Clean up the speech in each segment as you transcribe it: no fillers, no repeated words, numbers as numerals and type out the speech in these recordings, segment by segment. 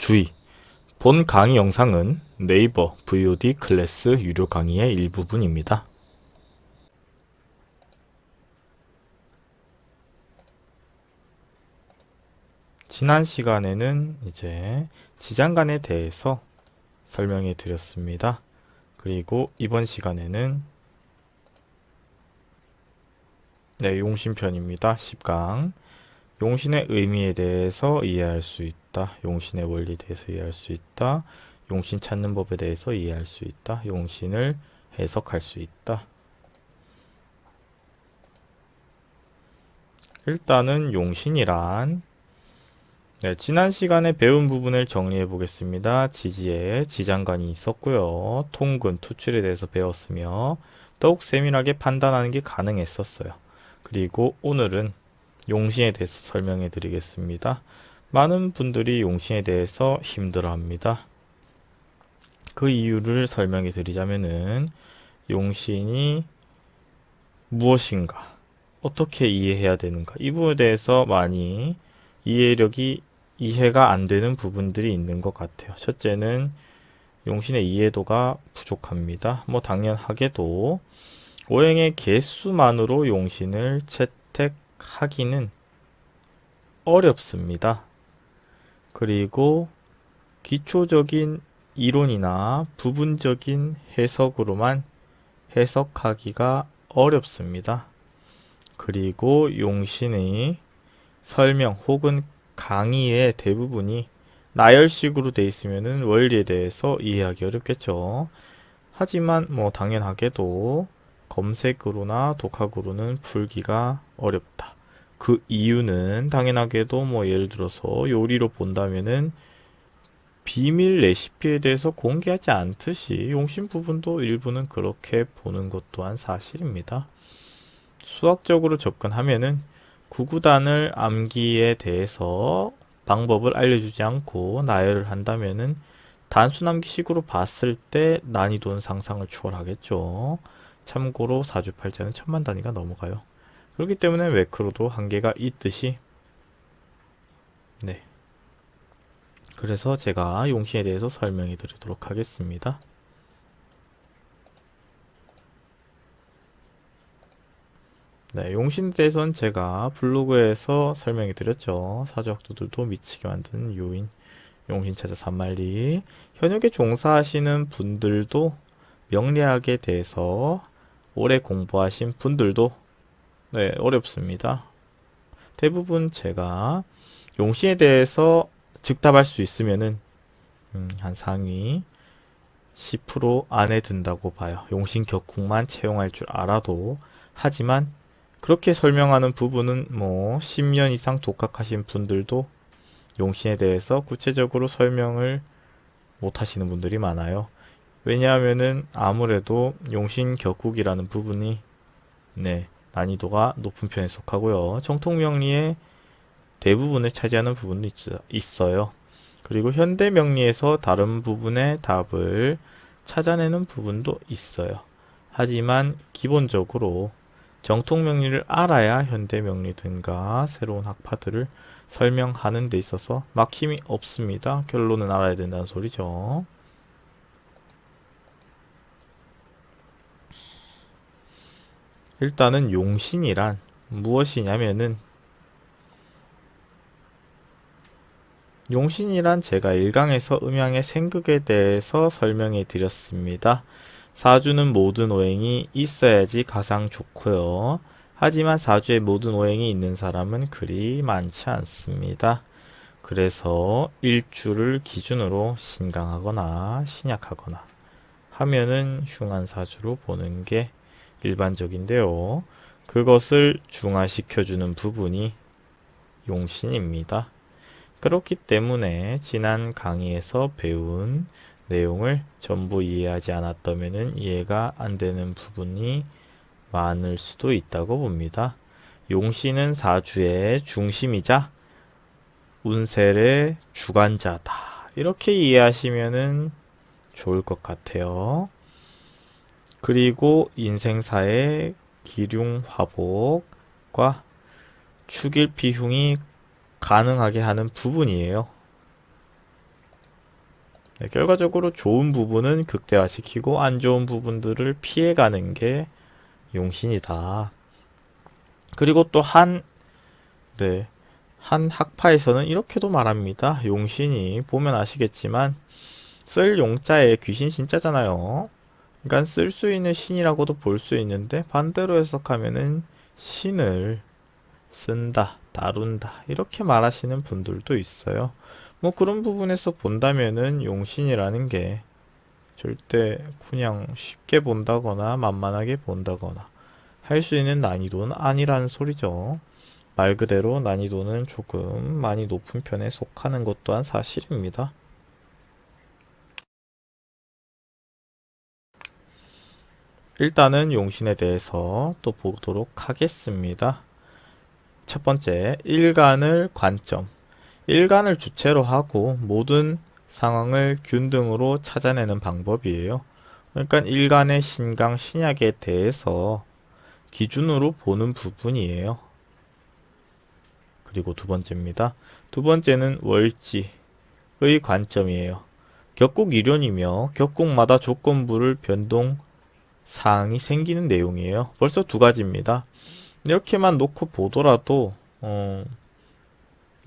주의! 본 강의 영상은 네이버 VOD 클래스 유료 강의의 일부분입니다. 지난 시간에는 이제 지장간에 대해서 설명해 드렸습니다. 그리고 이번 시간에는 용신편입니다. 10강. 용신의 의미에 대해서 이해할 수 있다. 용신의 원리에 대해서 이해할 수 있다. 용신 찾는 법에 대해서 이해할 수 있다. 용신을 해석할 수 있다. 일단은 용신이란 지난 시간에 배운 부분을 정리해 보겠습니다. 지지에 지장간이 있었고요. 통근, 투출에 대해서 배웠으며 더욱 세밀하게 판단하는 게 가능했었어요. 그리고 오늘은 용신에 대해서 설명해 드리겠습니다. 많은 분들이 용신에 대해서 힘들어 합니다. 그 이유를 설명해 드리자면은 용신이 무엇인가, 어떻게 이해해야 되는가, 이 부분에 대해서 많이 이해가 안 되는 부분들이 있는 것 같아요. 첫째는 용신의 이해도가 부족합니다. 당연하게도 오행의 개수만으로 용신을 채택하기는 어렵습니다. 그리고 기초적인 이론이나 부분적인 해석으로만 해석하기가 어렵습니다. 그리고 용신의 설명 혹은 강의의 대부분이 나열식으로 되어 있으면 원리에 대해서 이해하기 어렵겠죠. 하지만 당연하게도 검색으로나 독학으로는 풀기가 어렵다. 그 이유는 당연하게도 예를 들어서 요리로 본다면은 비밀 레시피에 대해서 공개하지 않듯이 용신 부분도 일부는 그렇게 보는 것 또한 사실입니다. 수학적으로 접근하면은 구구단을 암기에 대해서 방법을 알려주지 않고 나열을 한다면은 단순 암기식으로 봤을 때 난이도는 상상을 초월하겠죠. 참고로 사주팔자는 1000만 단위가 넘어가요. 그렇기 때문에 매크로도 한계가 있듯이 그래서 제가 용신에 대해서 설명해 드리도록 하겠습니다. 용신에 대해서는 제가 블로그에서 설명해 드렸죠. 사주학도들도 미치게 만드는 요인, 용신차자 산만리. 현역에 종사하시는 분들도 명리학에 대해서 오래 공부하신 분들도 어렵습니다. 대부분 제가 용신에 대해서 즉답할 수 있으면은 한 상위 10% 안에 든다고 봐요. 용신 격국만 채용할 줄 알아도. 하지만 그렇게 설명하는 부분은 10년 이상 독학하신 분들도 용신에 대해서 구체적으로 설명을 못 하시는 분들이 많아요. 왜냐하면은 아무래도 용신 격국이라는 부분이 난이도가 높은 편에 속하고요. 정통명리의 대부분을 차지하는 부분도 있어요. 그리고 현대명리에서 다른 부분의 답을 찾아내는 부분도 있어요. 하지만 기본적으로 정통명리를 알아야 현대명리 등과 새로운 학파들을 설명하는 데 있어서 막힘이 없습니다. 결론은 알아야 된다는 소리죠. 일단은 용신이란 무엇이냐면은 용신이란 제가 1강에서 음양의 생극에 대해서 설명해 드렸습니다. 사주는 모든 오행이 있어야지 가장 좋고요. 하지만 사주에 모든 오행이 있는 사람은 그리 많지 않습니다. 그래서 일주를 기준으로 신강하거나 신약하거나 하면은 흉한 사주로 보는 게 일반적인데요. 그것을 중화시켜주는 부분이 용신입니다. 그렇기 때문에 지난 강의에서 배운 내용을 전부 이해하지 않았다면 이해가 안 되는 부분이 많을 수도 있다고 봅니다. 용신은 사주의 중심이자 운세의 주관자다. 이렇게 이해하시면 좋을 것 같아요. 그리고 인생사의 기륭화복과 축일피흉이 가능하게 하는 부분이에요. 네, 결과적으로 좋은 부분은 극대화시키고 안 좋은 부분들을 피해가는 게 용신이다. 그리고 또 네, 한 학파에서는 이렇게도 말합니다. 용신이 보면 아시겠지만 쓸 용자에 귀신 신자잖아요. 그러니까 쓸 수 있는 신이라고도 볼 수 있는데 반대로 해석하면은 신을 쓴다, 다룬다 이렇게 말하시는 분들도 있어요. 뭐 그런 부분에서 본다면은 용신이라는 게 절대 그냥 쉽게 본다거나 만만하게 본다거나 할 수 있는 난이도는 아니라는 소리죠. 말 그대로 난이도는 조금 많이 높은 편에 속하는 것 또한 사실입니다. 일단은 용신에 대해서 또 보도록 하겠습니다. 첫 번째, 일간을 관점. 일간을 주체로 하고 모든 상황을 균등으로 찾아내는 방법이에요. 그러니까 일간의 신강, 신약에 대해서 기준으로 보는 부분이에요. 그리고 두 번째입니다. 두 번째는 월지의 관점이에요. 격국 이론이며 격국마다 조건부를 변동 사항이 생기는 내용이에요. 벌써 두 가지입니다. 이렇게만 놓고 보더라도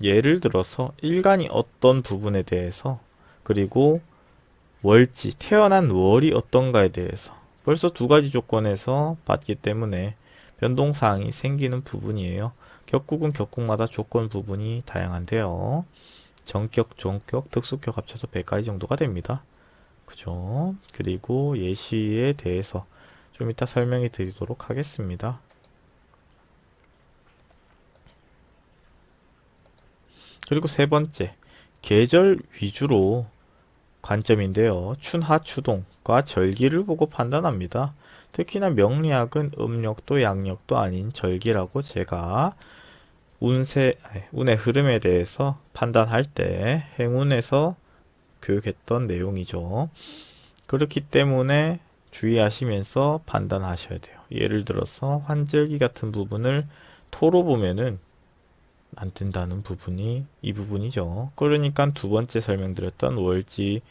예를 들어서 일간이 어떤 부분에 대해서 그리고 월지, 태어난 월이 어떤가에 대해서 벌써 두 가지 조건에서 봤기 때문에 변동사항이 생기는 부분이에요. 격국은 격국마다 조건 부분이 다양한데요. 정격, 종격, 특수격 합쳐서 100가지 정도가 됩니다. 그죠? 그리고 예시에 대해서 좀 이따 설명해 드리도록 하겠습니다. 그리고 세 번째, 계절 위주로 관점인데요. 춘하 추동과 절기를 보고 판단합니다. 특히나 명리학은 음력도 양력도 아닌 절기라고 제가 운의 흐름에 대해서 판단할 때 행운에서 교육했던 내용이죠. 그렇기 때문에 주의하시면서 판단하셔야 돼요. 예를 들어서 환절기 같은 부분을 토로 보면은 안 된다는 부분이 이 부분이죠. 그러니까 두 번째 설명드렸던 월지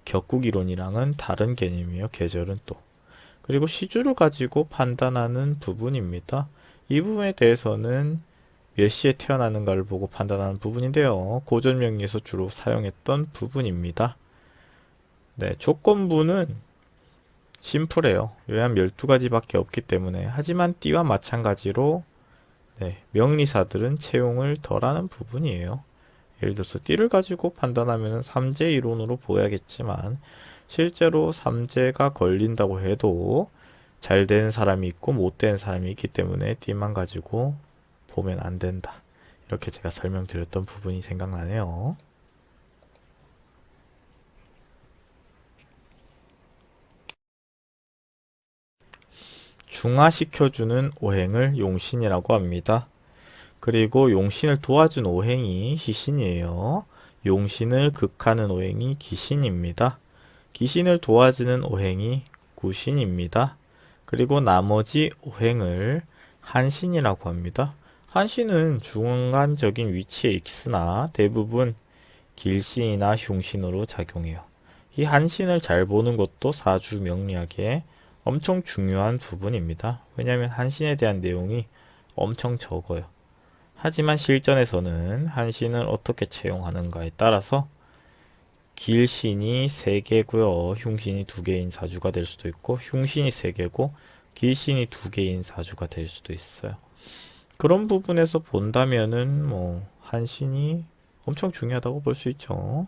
격국 이론이랑은 다른 개념이에요. 계절은 또. 그리고 시주를 가지고 판단하는 부분입니다. 이 부분에 대해서는 몇 시에 태어나는가를 보고 판단하는 부분인데요. 고전명리에서 주로 사용했던 부분입니다. 네, 조건부는 심플해요. 요한 12가지밖에 없기 때문에. 하지만 띠와 마찬가지로 네, 명리사들은 채용을 덜하는 부분이에요. 예를 들어서 띠를 가지고 판단하면 삼재 이론으로 보여야겠지만 실제로 삼재가 걸린다고 해도 잘 되는 사람이 있고 못 되는 사람이 있기 때문에 띠만 가지고 보면 안 된다. 이렇게 제가 설명드렸던 부분이 생각나네요. 중화시켜주는 오행을 용신이라고 합니다. 그리고 용신을 도와준 오행이 희신이에요. 용신을 극하는 오행이 기신입니다. 기신을 도와주는 오행이 구신입니다. 그리고 나머지 오행을 한신이라고 합니다. 한신은 중간적인 위치에 있으나 대부분 길신이나 흉신으로 작용해요. 이 한신을 잘 보는 것도 사주 명리학의 엄청 중요한 부분입니다. 왜냐하면 한신에 대한 내용이 엄청 적어요. 하지만 실전에서는 한신을 어떻게 채용하는가에 따라서 길신이 3개고요. 흉신이 2개인 사주가 될 수도 있고 흉신이 3개고 길신이 2개인 사주가 될 수도 있어요. 그런 부분에서 본다면은 한신이 엄청 중요하다고 볼 수 있죠.